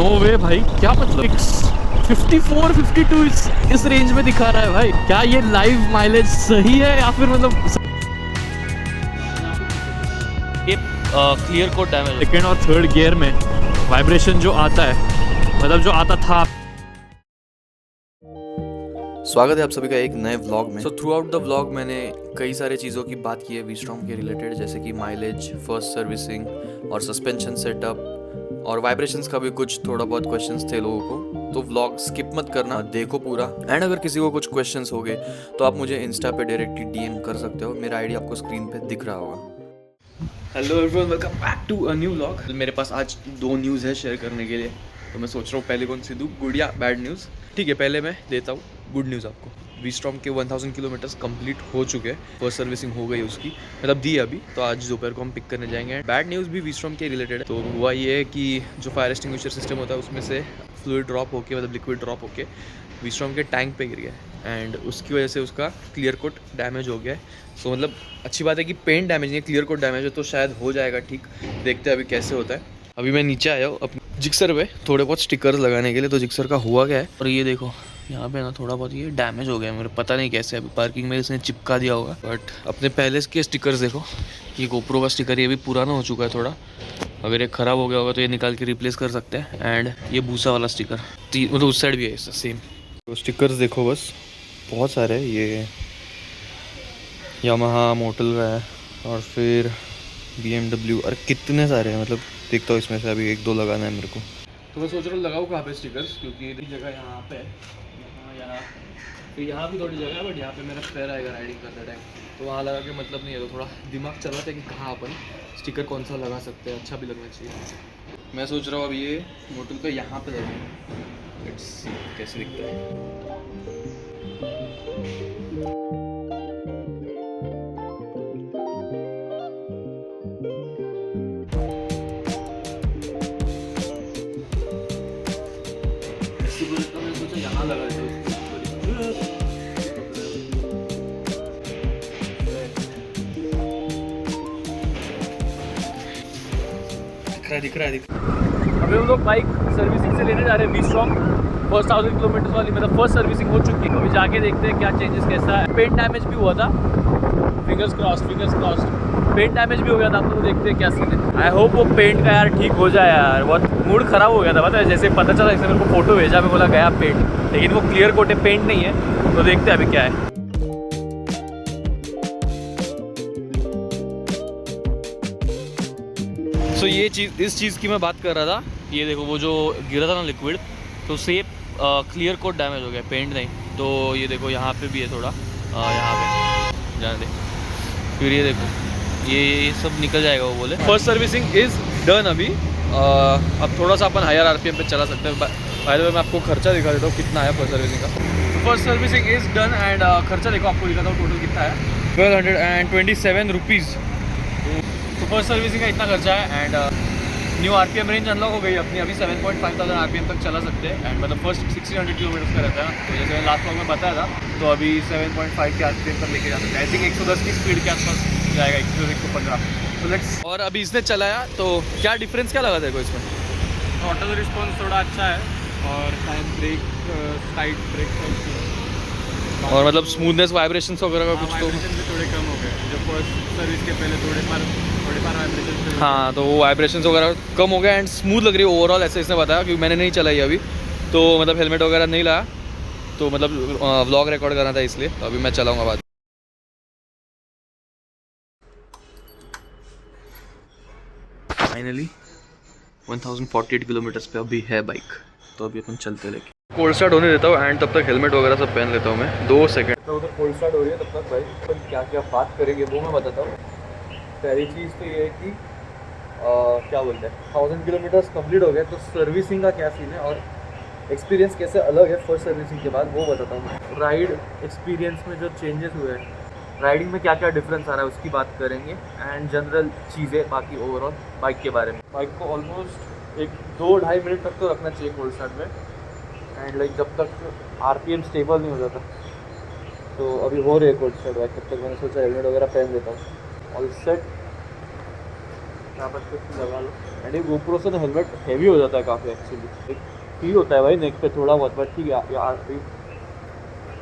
No वे भाई, क्या मतलब 54 52 इस रेंज में दिखा रहा है भाई। क्या ये लाइव माइलेज सही है या फिर मतलब ये क्लियर कोट डैमेज? सेकेंड और थर्ड गियर में वाइब्रेशन जो आता है, मतलब जो आता था। स्वागत है आप सभी का एक नए व्लॉग में। थ्रू आउट द व्लॉग मैंने कई सारे चीज़ों की बात की है वी-स्ट्रॉम के रिलेटेड, जैसे कि माइलेज, फर्स्ट सर्विसिंग और सस्पेंशन सेटअप और वाइब्रेशंस का भी कुछ थोड़ा बहुत क्वेश्चंस थे लोगों को। तो व्लॉग स्किप मत करना, देखो पूरा। एंड अगर किसी को कुछ क्वेश्चंस हो गए तो आप मुझे इंस्टा पे डायरेक्टली डीएम कर सकते हो। मेरा आईडी आपको स्क्रीन पे दिख रहा होगा। Hello everyone, welcome back to a new vlog. मेरे पास आज दो न्यूज़ है शेयर करने के लिए, तो मैं सोच रहा हूँ पहले कौन सी दूँ, गुड या बैड न्यूज़। ठीक है, पहले मैं देता हूँ गुड न्यूज़ आपको। वी-स्ट्रॉम के 1000 किलोमीटर्स कंप्लीट हो चुके हैं, फर्स्ट सर्विसिंग हो गई उसकी, मतलब दी अभी। तो आज दोपहर को हम पिक करने जाएंगे। बैड न्यूज़ भी वी-स्ट्रॉम के रिलेटेड है। तो हुआ ये है कि जो फायर एक्सटिंग्विशर सिस्टम होता है उसमें से फ्लूइड ड्रॉप होके, मतलब लिक्विड ड्रॉप होके वी-स्ट्रॉम के टैंक पे गिर गया एंड उसकी वजह से उसका क्लियर कोट डैमेज हो गया है। सो मतलब अच्छी बात है कि पेंट डैमेज नहीं है, क्लियर कोट डैमेज है, तो शायद हो जाएगा ठीक। देखते हैं अभी कैसे होता है। अभी मैं नीचे आया हूँ अपने जिक्सर पे थोड़े बहुत स्टिकर्स लगाने के लिए। तो जिक्सर का हुआ क्या है, और ये देखो यहाँ पे ना थोड़ा बहुत ये डैमेज हो गया है। मेरे पता नहीं कैसे, अभी पार्किंग में इसने चिपका दिया होगा। बट अपने पहले के स्टिकर्स देखो, ये गोप्रो का स्टिकर ये भी पुराना हो चुका है थोड़ा। अगर ये ख़राब हो गया होगा तो ये निकाल के रिप्लेस कर सकते हैं। एंड ये भूसा वाला स्टिकर मतलब उस साइड भी है इसका सेम। तो स्टिकर्स देखो बस, बहुत सारे हैं। ये यामाहा मोटल का है और फिर BMW, और कितने सारे हैं। मतलब देखता हूँ इसमें से अभी एक दो लगाना है मेरे को। तो मैं सोच रहा हूँ लगाऊँ कहाँ पे स्टिकर्स, क्योंकि जगह यहाँ पे यहाँ फिर यहाँ भी थोड़ी जगह है, बट यहाँ पे मेरा पैर आएगा राइडिंग करते टाइम, तो वहाँ लगा के मतलब नहीं है। तो थोड़ा दिमाग चल रहा था कि कहाँ अपन स्टिकर कौन सा लगा सकते हैं, अच्छा भी लगना चाहिए। मैं सोच रहा हूँ अब ये मोटल पे यहाँ पे लगाऊँ। लेट्स सी कैसे दिखता है। मैंने सोचा यहाँ लगा देता हूँ। दिख रहा है। अभी हम लोग बाइक सर्विसिंग से लेने जा रहे हैं वी-स्ट्रॉम, फर्स्ट 1000 किलोमीटर वाली, मतलब फर्स्ट सर्विसिंग हो चुकी है। अभी जाके देखते हैं क्या चेंजेस कैसा है। पेंट डैमेज भी हुआ था, फिंगर्स क्रॉस्ड पेंट डैमेज भी हो गया था। आप लोग देखते हैं क्या सीन है। आई होप वो पेंट का यार ठीक हो जाए यार। बहुत मूड ख़राब हो गया था, पता है। जैसे पता चला, जैसे मेरे को फोटो भेजा, मैं बोला गया पेंट, लेकिन वो क्लियर कोट है, पेंट नहीं है। तो देखते हैं अभी क्या है। सो ये चीज़, इस चीज़ की मैं बात कर रहा था। ये देखो वो जो गिरा था ना लिक्विड, तो सेप क्लियर कोट डैमेज हो गया, पेंट नहीं। तो ये देखो यहाँ पे भी है थोड़ा, यहाँ पे जाने दे। फिर ये देखो ये सब निकल जाएगा वो बोले। फर्स्ट सर्विसिंग इज़ डन अभी। अब थोड़ा सा अपन हायर RPM पे चला सकते हैं। बाय द वे मैं आपको खर्चा दिखा देता हूँ कितना है फर्स्ट सर्विसिंग का। First servicing is done and खर्चा देखो, आपको दिखाता हूँ टोटल कितना है, 1227 रुपीज़। तो फर्स्ट सर्विसिंग का इतना खर्चा है। And new RPM range unlock हो गई अपनी, अभी 7,500 RPM तक चला सकते हैं। एंड मतलब फर्स्ट 1600 किलोमीटर का रहता है ना, तो जैसे मैंने लास्ट व्लॉग में बताया था, तो अभी 7.5 के RPM तक लेके जा सकते हैं। आई थिंक 110 की स्पीड के आसपास जाएगा, 115। तो लेट्स। और अभी इसने चलाया तो क्या डिफरेंस क्या लगा देखो इसमें। ऑटो रिस्पॉन्स थोड़ा अच्छा है, और शायद ब्रेक, साइड ब्रेक और मतलब स्मूथनेस, वाइब्रेशंस वगैरह का कुछ तो भी थोड़े कम हो गए। जो फर्स्ट सर्विस के पहले थोड़े बार वाइब्रेशन। हाँ, तो वो वाइब्रेशंस वगैरह कम हो गया एंड स्मूथ लग रही है ओवरऑल, ऐसे इसने बताया। क्योंकि मैंने नहीं चलाई अभी, तो मतलब हेलमेट वगैरह नहीं लाया, तो मतलब व्लॉग रिकॉर्ड करना था इसलिए। तो अभी मैं चलाऊँगा बाद। फाइनली 1048 किलोमीटर्स पे अभी है बाइक, तो अभी अपन चलते लेके। कोल्ड स्टार्ट होने देता हूँ एंड तब तक हेलमेट वगैरह सब पहन लेता हूँ मैं। 2 सेकंड। तो उधर कोल्ड स्टार्ट हो रही है, तब तक भाई अपन क्या क्या बात करेंगे वो मैं बताता हूँ। पहली चीज़ तो ये है कि क्या बोलते हैं, 1000 किलोमीटर्स कंप्लीट हो गए, तो सर्विसिंग का क्या सीन है और एक्सपीरियंस कैसे अलग है फर्स्ट सर्विसिंग के बाद, वो बताता हूँ मैं। राइड एक्सपीरियंस में जो चेंजेस हुए हैं, राइडिंग में क्या क्या डिफरेंस आ रहा है उसकी बात करेंगे। एंड जनरल चीज़ें बाकी ओवरऑल बाइक के बारे में। बाइक को ऑलमोस्ट 1-2-2.5 मिनट तक तो रखना चाहिए कोल्ड स्टार्ट में। एंड लाइक जब तक RPM स्टेबल नहीं हो जाता। तो अभी हो रही है कोल्ड स्टार्ट बाइक, तब तक मैंने सोचा हेलमेट वगैरह पहन देता हूँ। All set. यहाँ पर कुछ लगा लो। एंड ये GoPro से ना हेलमेट हैवी हो जाता है काफ़ी एक्चुअली, फील होता है भाई नेक पे थोड़ा बहुत, बट ठीक है यार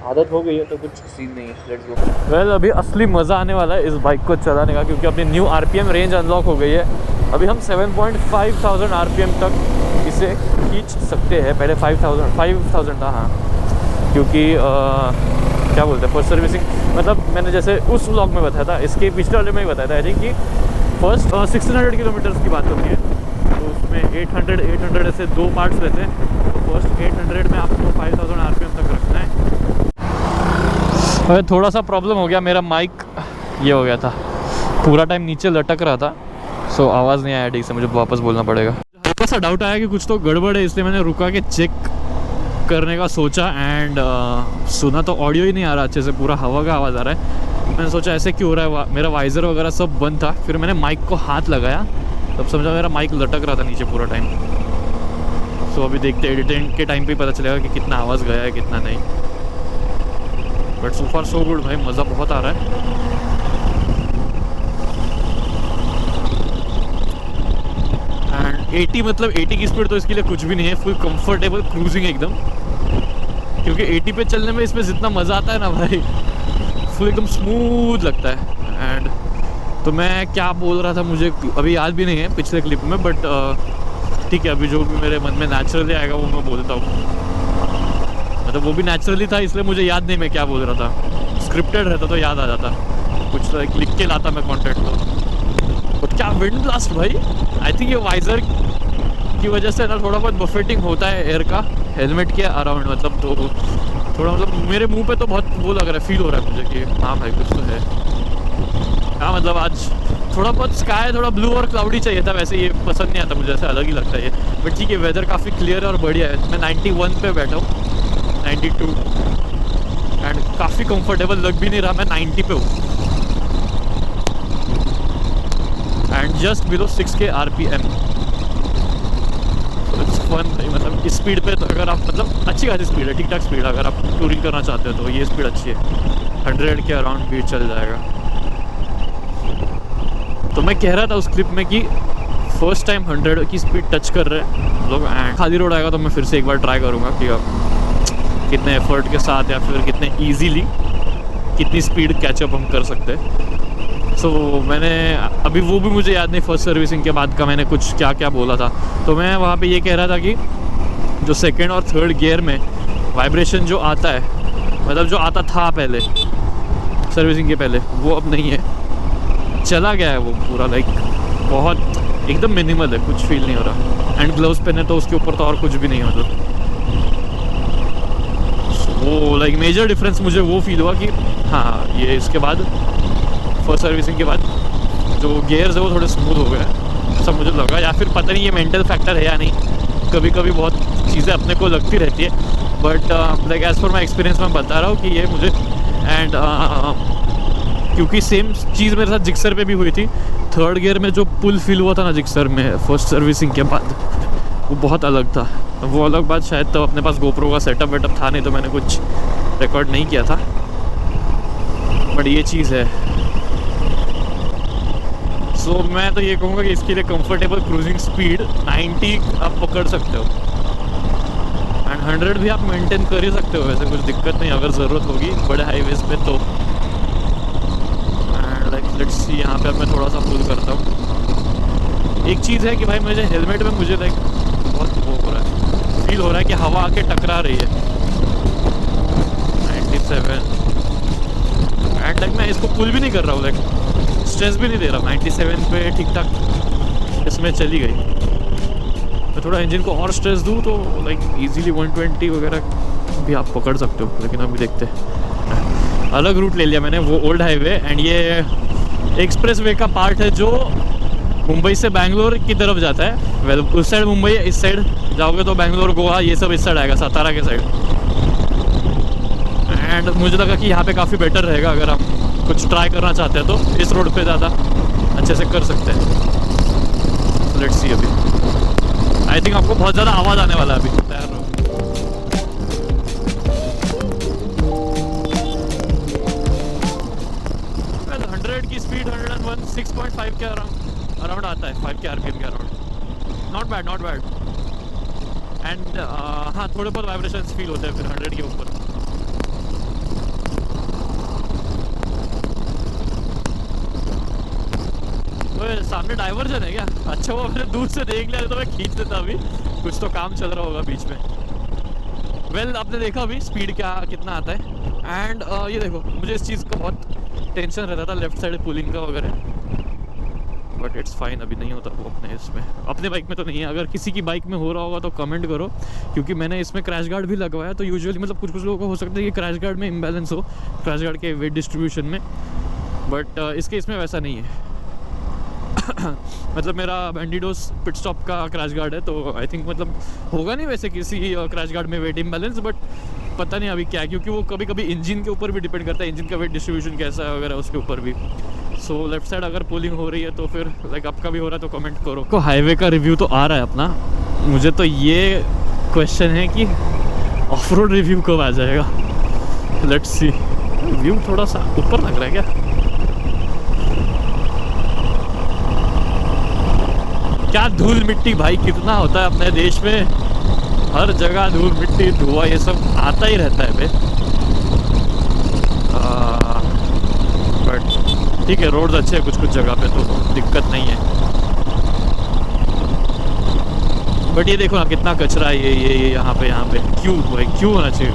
आदत हो गई है तो कुछ सीन नहीं है। Let's go. वेल अभी असली मज़ा आने वाला है इस बाइक को चलाने का, क्योंकि अपनी न्यू RPM रेंज अनलॉक हो गई है। अभी हम 7,500 RPM तक इसे खींच सकते हैं। पहले 5,000 था, हाँ, क्योंकि क्या बोलते हैं फर्स्ट सर्विसिंग, मतलब मैंने जैसे उस व्लॉग में बताया था, इसके पिछले वाले में ही बताया था आई थिंक कि फर्स्ट 1600 किलोमीटर्स की बात होती है, तो उसमें 800 ऐसे दो पार्ट्स रहते हैं। तो फर्स्ट 800 में आपको 5,000 RPM तक रखना है। थोड़ा सा प्रॉब्लम हो गया, मेरा माइक ये हो गया था, पूरा टाइम नीचे लटक रहा था, सो आवाज़ नहीं आया ठीक से, मुझे वापस बोलना पड़ेगा। हल्का सा डाउट आया कि कुछ तो गड़बड़ है, इसलिए मैंने रुका के चेक करने का सोचा। एंड सुना तो ऑडियो ही नहीं आ रहा अच्छे से, पूरा हवा का आवाज़ आ रहा है। मैंने सोचा ऐसे क्यों हो रहा है, मेरा वाइज़र वगैरह सब बंद था। फिर मैंने माइक को हाथ लगाया, तब समझा मेरा माइक लटक रहा था नीचे पूरा टाइम। सो अभी देखते एडिटिंग के टाइम पे पता चलेगा कि कितना आवाज़ गया है कितना नहीं। But so far so good भाई, मज़ा बहुत आ रहा है। एंड 80 मतलब 80 की स्पीड तो इसके लिए कुछ भी नहीं है, फुल कंफर्टेबल क्रूजिंग एकदम, क्योंकि 80 पे चलने में इसमें जितना मज़ा आता है ना भाई, फुल एकदम स्मूथ लगता है। एंड तो मैं क्या बोल रहा था मुझे अभी याद भी नहीं है पिछले क्लिप में, बट ठीक है, अभी जो भी मेरे मन में नेचुरली आएगा वो मैं बोलता हूँ। मतलब वो भी नेचुरली था, इसलिए मुझे याद नहीं मैं क्या बोल रहा था। स्क्रिप्टेड रहता तो याद आ जाता, कुछ तो लिख के लाता मैं कंटेंट तो। बट क्या विंड ब्लास्ट भाई, आई थिंक ये वाइज़र की वजह से ना थोड़ा बहुत बफेटिंग होता है एयर का हेलमेट के अराउंड, मतलब तो थोड़ा मतलब मेरे मुंह पे तो बहुत वो लग रहा है, फील हो रहा है मुझे कि हाँ भाई कुछ तो है। हाँ मतलब आज थोड़ा बहुत स्काई थोड़ा ब्लू और क्लाउडी चाहिए था, वैसे ये पसंद नहीं आता मुझे, ऐसा अलग ही लगता है ये। बट ठीक है, वेदर काफ़ी क्लियर है और बढ़िया है। मैं 91 पे बैठा हूँ, 92, एंड काफ़ी कंफर्टेबल लग भी नहीं रहा, मैं 90 पे हूँ। And just below 6K RPM, it's fun. मतलब इस स्पीड पे तो अगर आप मतलब अच्छी खासी स्पीड है, ठीक ठाक स्पीड है, अगर आप टूरिंग करना चाहते हो तो ये स्पीड अच्छी है। 100 के अराउंड भी चल जाएगा। तो मैं कह रहा था उस क्लिप में कि फर्स्ट टाइम 100 की स्पीड टच कर रहे हैं लोग, एंड खाली रोड आएगा तो मैं फिर से एक बार ट्राई करूँगा कि आप कितने एफर्ट के साथ या फिर कितने इजीली कितनी स्पीड कैचअप हम कर सकते हैं। सो मैंने अभी वो भी मुझे याद नहीं फर्स्ट सर्विसिंग के बाद का मैंने कुछ क्या क्या बोला था। तो मैं वहाँ पे ये कह रहा था कि जो सेकेंड और थर्ड गियर में वाइब्रेशन जो आता है, मतलब जो आता था पहले सर्विसिंग के पहले, वो अब नहीं है, चला गया है वो पूरा, लाइक बहुत एकदम मिनिमल है, कुछ फील नहीं हो रहा। एंड ग्लव्स पहने तो उसके ऊपर तो और कुछ भी नहीं हो रहा। वो लाइक मेजर डिफरेंस मुझे वो फील हुआ कि हाँ ये इसके बाद फर्स्ट सर्विसिंग के बाद जो गियर्स है वो थोड़े स्मूथ हो गए, ऐसा मुझे लगा। या फिर पता नहीं ये मेंटल फैक्टर है या नहीं, कभी कभी बहुत चीज़ें अपने को लगती रहती है, but like as per my experience मैं बता रहा हूँ कि ये मुझे एंड क्योंकि सेम चीज़ मेरे साथ जिक्सर पे भी हुई थी। थर्ड गियर में जो पुल फील हुआ था ना जिक्सर में फर्स्ट सर्विसिंग के बाद, वो बहुत अलग था। वो अलग बात शायद तब अपने पास GoPro का सेटअप वेटअप था नहीं, तो मैंने कुछ रिकॉर्ड नहीं किया था, बट ये चीज़ है। सो मैं तो ये कहूँगा कि इसके लिए कंफर्टेबल क्रूजिंग स्पीड 90 आप पकड़ सकते हो, एंड 100 भी आप मेंटेन कर ही सकते हो, वैसे कुछ दिक्कत नहीं अगर ज़रूरत होगी बड़े हाईवेज पे तो। लेट्स सी, यहाँ पे अब मैं थोड़ा सा पुल करता हूँ। एक चीज़ है कि भाई मुझे हेलमेट में मुझे लाइक बहुत वो हो रहा है, फील हो रहा है कि हवा आके टकरा रही है। 97 एंड लाइक मैं इसको पुल भी नहीं कर रहा हूँ, लाइक स्ट्रेस भी नहीं दे रहा। 97 पे ठीक ठाक इसमें चली गई। मैं थोड़ा इंजन को और स्ट्रेस दूँ तो लाइक इजीली 120 वगैरह भी आप पकड़ सकते हो, लेकिन अभी देखते हैं। अलग रूट ले लिया मैंने, वो ओल्ड हाईवे, एंड ये एक्सप्रेस वे का पार्ट है जो मुंबई से बैंगलोर की तरफ जाता है। वेल उस साइड मुंबई है, इस साइड जाओगे तो बैंगलोर गोवा ये सब इस साइड आएगा, सातारा के साइड। एंड मुझे लगा कि यहाँ पे काफ़ी बेटर रहेगा अगर हम कुछ ट्राई करना चाहते हैं तो इस रोड पे ज़्यादा अच्छे से कर सकते हैं। लेट्स सी, अभी आई थिंक आपको बहुत ज़्यादा आवाज़ आने वाला है, अभी तैयार रहो। 100 की स्पीड 101 6.5 के अराउंड अराउंड आता है 5 के आरपीएम के अराउंड। Not bad. एंड हाँ, थोड़े बहुत वाइब्रेशंस फील होते हैं फिर 100 के ऊपर। तो सामने डाइवर्जन है क्या? अच्छा, वो अपने दूर से देख लिया तो मैं खींच देता। अभी कुछ तो काम चल रहा होगा बीच में। वेल, आपने देखा अभी स्पीड कितना आता है। एंड ये देखो, मुझे इस चीज़ का बहुत टेंशन रहता था लेफ्ट साइड पुलिंग का वगैरह, बट इट्स फाइन, अभी नहीं होता वो अपने बाइक में तो नहीं है। अगर किसी की बाइक में हो रहा होगा तो कमेंट करो, क्योंकि मैंने इसमें क्रैश गार्ड भी लगवाया। तो यूजुअली मतलब कुछ लोगों को हो सकता है कि क्रैश गार्ड में इम्बैलेंस हो, क्रैश गार्ड के वेट डिस्ट्रीब्यूशन में, बट इसके इसमें वैसा नहीं है। मतलब मेरा बैंडिडोस पिट स्टॉप का क्रैश गार्ड है, तो आई थिंक मतलब होगा नहीं वैसे किसी क्रैश गार्ड में वेट इम्बैलेंस, बट पता नहीं अभी क्या है, क्योंकि वो कभी कभी इंजन के ऊपर भी डिपेंड करता है, इंजन का वेट डिस्ट्रीब्यूशन कैसा है वगैरह उसके ऊपर भी। सो लेफ्ट साइड अगर पुलिंग हो रही है तो फिर लाइक आपका भी हो रहा है तो कमेंट करो। को हाईवे का रिव्यू तो आ रहा है अपना, मुझे तो ये क्वेश्चन है कि ऑफ रोड रिव्यू कब आ जाएगा। Let's see. व्यू थोड़ा सा ऊपर लग रहा है क्या? क्या धूल मिट्टी भाई कितना होता है अपने देश में, हर जगह धूल मिट्टी धुआं ये सब आता ही रहता है बे। बट ठीक है, रोड्स अच्छे हैं कुछ जगह पे तो दिक्कत नहीं है। बट ये देखो ना कितना कचरा है ये यहाँ पे क्यों भाई, क्यों होना चाहिए?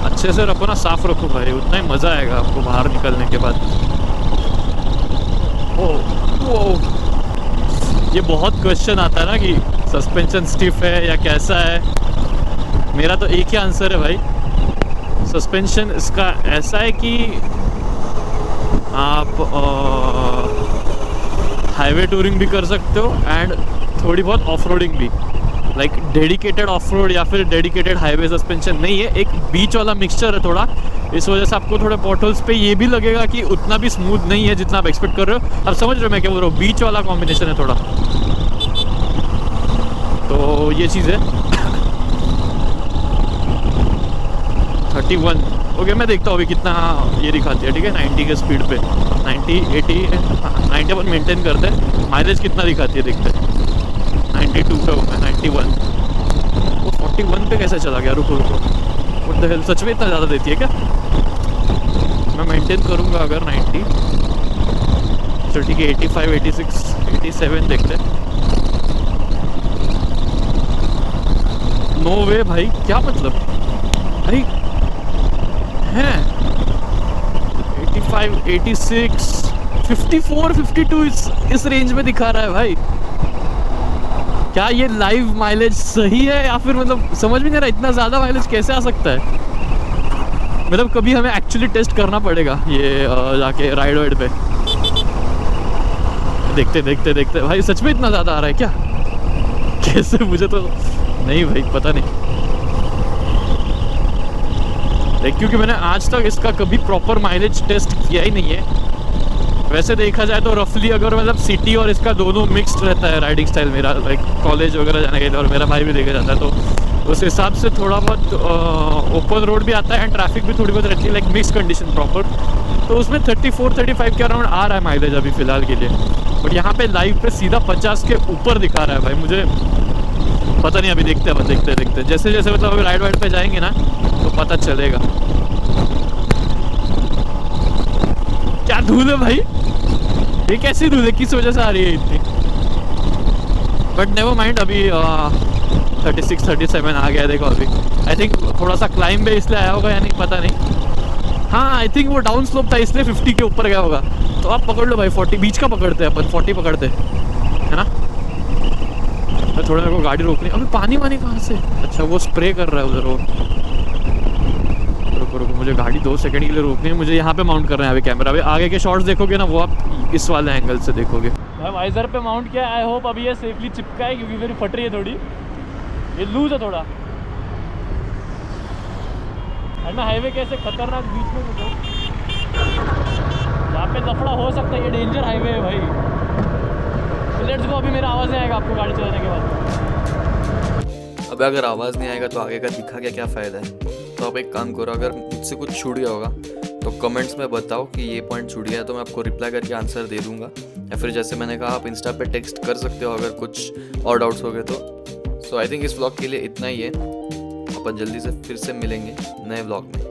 अच्छे से रखो ना, साफ रखो भाई, उतना ही मज़ा आएगा आपको बाहर निकलने के बाद। ओ ये बहुत क्वेश्चन आता है ना कि सस्पेंशन स्टिफ है या कैसा है। मेरा तो एक ही आंसर है भाई, सस्पेंशन इसका ऐसा है कि आप हाईवे टूरिंग भी कर सकते हो एंड थोड़ी बहुत ऑफ रोडिंग भी। लाइक डेडिकेटेड ऑफ रोड या फिर डेडिकेटेड हाईवे सस्पेंशन नहीं है, एक बीच वाला मिक्सचर है थोड़ा। इस वजह से आपको थोड़े पॉटहोल्स पे ये भी लगेगा कि उतना भी स्मूथ नहीं है जितना आप एक्सपेक्ट कर रहे हो। आप समझ रहे हो मैं क्या बोल रहा हूँ? बीच वाला कॉम्बिनेशन है थोड़ा, तो ये चीज़ है। 31 ओके, मैं देखता हूँ अभी कितना ये दिखाती है। ठीक है, 90 के स्पीड पे 90 80 91 मेंटेन करते हैं। माइलेज कितना दिखाती है देखते हैं। 92 पे हो गया, 91। वो 41 पे कैसे चला गया? रुको व्हाट द हेल, सच में इतना ज़्यादा देती है क्या? मैं मेंटेन करूँगा अगर 90। चलो ठीक है, 85 86 87 देखते हैं। नो वे भाई, क्या मतलब भाई हैं? 85 86 54 52 इस रेंज में दिखा रहा है भाई। क्या ये लाइव माइलेज सही है या फिर मतलब समझ में नहीं रहा, इतना ज़्यादा माइलेज कैसे आ सकता है? मतलब कभी हमें एक्चुअली टेस्ट करना पड़ेगा ये जाके राइड वाइड पे। देखते भाई सच में इतना ज़्यादा आ रहा है क्या? कैसे? मुझे तो नहीं भाई पता नहीं, क्योंकि मैंने आज तक इसका कभी प्रॉपर माइलेज टेस्ट किया ही नहीं है। वैसे देखा जाए तो रफली अगर मतलब सिटी और इसका दोनों मिक्स्ड रहता है राइडिंग स्टाइल मेरा, लाइक कॉलेज वगैरह जाने के लिए, और मेरा भाई भी देखा जाता है, तो उस हिसाब से थोड़ा बहुत ओपन रोड भी आता है एंड ट्रैफिक भी थोड़ी बहुत रहती है, लाइक मिक्स कंडीशन प्रॉपर। तो उसमें 34 35 के अराउंड आ रहा है माइलेज अभी फ़िलहाल के लिए। बट यहाँ पे लाइव पे सीधा 50 के ऊपर दिखा रहा है भाई। मुझे पता नहीं, अभी देखते जैसे जैसे मतलब अभी राइड वाइड पे जाएंगे ना तो पता चलेगा। क्या धूल है भाई, ये कैसी धूल है, किस वजह से आ रही है इतनी? बट नेवर माइंड, अभी 36 37 आ गया देखो अभी। आई थिंक थोड़ा सा क्लाइंब है इसलिए आया होगा या नहीं पता नहीं। हाँ आई थिंक वो डाउन स्लोप था इसलिए 50 के ऊपर गया होगा। तो आप पकड़ लो भाई, 40 बीच का पकड़ते हैं अपन, 40 पकड़ते है ना। तो थोड़ा मेरे को गाड़ी रोकनी। अभी पानी वानी कहाँ से? अच्छा वो स्प्रे कर रहा है उधर। वो रुको मुझे गाड़ी 2 सेकंड के लिए रोकनी है, मुझे यहाँ पे माउंट करना है अभी कैमरा। अभी आगे के शॉट्स देखोगे ना वो आप इस वाले एंगल से देखोगे। मैं वाइजर पे माउंट किया, आई होप अभी ये सेफली चिपका है क्योंकि मेरी फट रही है थोड़ी, ये लूज है थोड़ा। और मैं हाईवे कैसे खतरनाक बीच में तो यहाँ पे लफड़ा हो सकता है, ये डेंजर हाईवे है भाई। तो लेट्स गो, अभी मेरा आवाज़ नहीं आएगा आपको गाड़ी चलाने के बाद। अब अगर आवाज़ नहीं आएगा तो आगे का दिखा क्या फ़ायदा है। तो आप एक काम करो, अगर मुझसे कुछ छूट गया होगा तो कमेंट्स में बताओ कि ये पॉइंट छूट गया है, तो मैं आपको रिप्लाई करके आंसर दे दूंगा। या फिर जैसे मैंने कहा आप इंस्टा पे टेक्स्ट कर सकते हो अगर कुछ और डाउट्स हो गए तो। सो आई थिंक इस व्लॉग के लिए इतना ही है। अपन जल्दी से फिर से मिलेंगे नए व्लॉग में।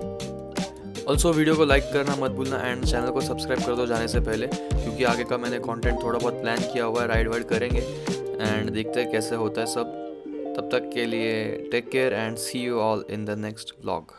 ऑल्सो वीडियो को लाइक करना मत भूलना एंड चैनल को सब्सक्राइब कर दो जाने से पहले, क्योंकि आगे का मैंने कंटेंट थोड़ा बहुत प्लान किया हुआ है, राइड वाइड करेंगे एंड देखते हैं कैसे होता है सब। तब तक के लिए take care and see you all in the next vlog.